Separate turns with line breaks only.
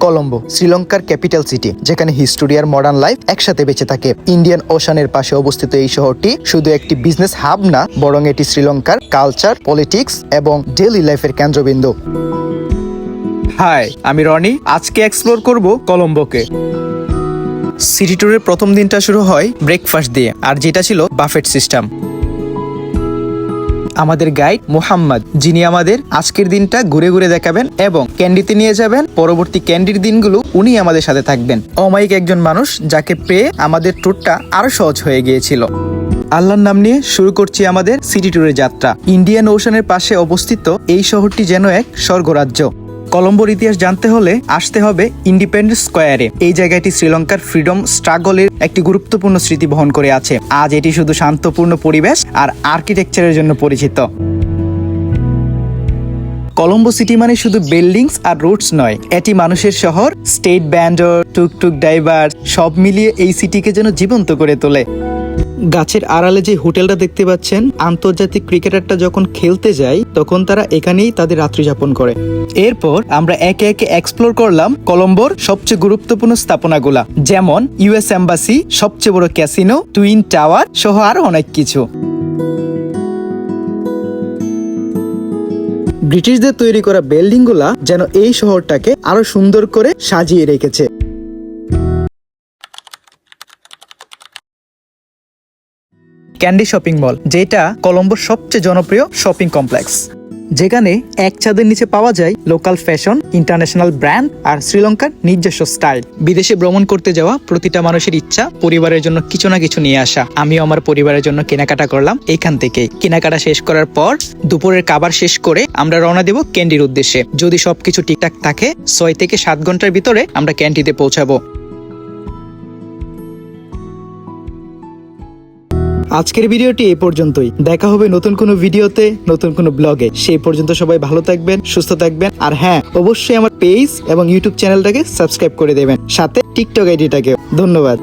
কলম্বো, শ্রীলঙ্কার capital city, যেখানে history আর modern life একসাথে বেঁচে থাকে। ইন্ডিয়ান ওশানের পাশে অবস্থিত এই শহরটি শুধু একটি বিজনেস হাব না, বরং এটি শ্রীলঙ্কার কালচার, পলিটিক্স এবং ডেইলি লাইফের কেন্দ্রবিন্দু।
হাই, আমি রনি। আজকে এক্সপ্লোর করব কলম্বোকে। সিটি ট্যুরের প্রথম দিনটা শুরু হয় ব্রেকফাস্ট দিয়ে, আর যেটা ছিল বাফেট সিস্টেম। আমাদের গাইড মোহাম্মদ, যিনি আমাদের আজকের দিনটা ঘুরে ঘুরে দেখাবেন এবং ক্যান্ডিতে নিয়ে যাবেন। পরবর্তী ক্যান্ডির দিনগুলো উনি আমাদের সাথে থাকবেন। অমায়িক একজন মানুষ যাকে পেয়ে আমাদের ট্যুরটা আরো সহজ হয়ে গিয়েছিল। আল্লাহর নাম নিয়ে শুরু করছি আমাদের সিটি ট্যুরের যাত্রা। ইন্ডিয়ান ওশানের পাশে অবস্থিত এই শহরটি যেন এক স্বর্গরাজ্য। কলম্বোর ইতিহাস জানতে হলে আসতে হবে ইন্ডিপেন্ডেন্স স্কোয়ারে। এই জায়গাটি শ্রীলঙ্কার ফ্রিডম স্ট্রাগলের একটি গুরুত্বপূর্ণ স্মৃতি বহন করে আছে। আজ এটি শুধু শান্তপূর্ণ পরিবেশ আর আর্কিটেকচারের জন্য পরিচিত। কলম্বো সিটি মানে শুধু বিল্ডিংস আর রোডস নয়, এটি মানুষের শহর। স্টেট ব্যান্ডর, টুকটুক ড্রাইভার সব মিলিয়ে এই সিটিকে যেন জীবন্ত করে তোলে। গাছের আড়ালে যে হোটেলটা দেখতে পাচ্ছেন, আন্তর্জাতিক ক্রিকেটারটা যখন খেলতে যায় তখন তারা এখানেই তাদের রাত্রি যাপন করে। এরপর আমরা একে একে এক্সপ্লোর করলাম কলম্বোর সবচেয়ে গুরুত্বপূর্ণ স্থাপনাগুলা, যেমন ইউএস এম্বাসি, সবচেয়ে বড় ক্যাসিনো, টুইন টাওয়ার সহ আরো অনেক কিছু। ব্রিটিশদের তৈরি করা বিল্ডিংগুলা যেন এই শহরটাকে আরো সুন্দর করে সাজিয়ে রেখেছে। ক্যান্ডি শপিং মল, যেটা কলম্বোর সবচেয়ে জনপ্রিয় শপিং কমপ্লেক্স, যেখানে এক ছাদের নিচে পাওয়া যায় লোকাল ফ্যাশন, ইন্টারন্যাশনাল ব্র্যান্ড আর শ্রীলঙ্কার নিজস্ব স্টাইল। বিদেশে ভ্রমণ করতে যাওয়া প্রতিটা মানুষের ইচ্ছা পরিবারের জন্য কিছু না কিছু নিয়ে আসা। আমিও আমার পরিবারের জন্য কেনাকাটা করলাম এখান থেকে। কেনাকাটা শেষ করার পর দুপুরের খাবার শেষ করে আমরা রওনা দেব ক্যান্ডির উদ্দেশ্যে। যদি সবকিছু ঠিকঠাক থাকে 6 থেকে 7 ঘন্টার ভিতরে আমরা ক্যান্ডিতে পৌঁছাবো। আজকের ভিডিওটি এই পর্যন্তই। দেখা হবে নতুন কোনো ভিডিওতে, নতুন কোনো ব্লগে। সেই পর্যন্ত সবাই ভালো থাকবেন, সুস্থ থাকবেন। আর হ্যাঁ, অবশ্যই আমার পেজ এবং ইউটিউব চ্যানেলটাকে সাবস্ক্রাইব করে দেবেন, সাথে টিকটক আইডিটাকেও। ধন্যবাদ।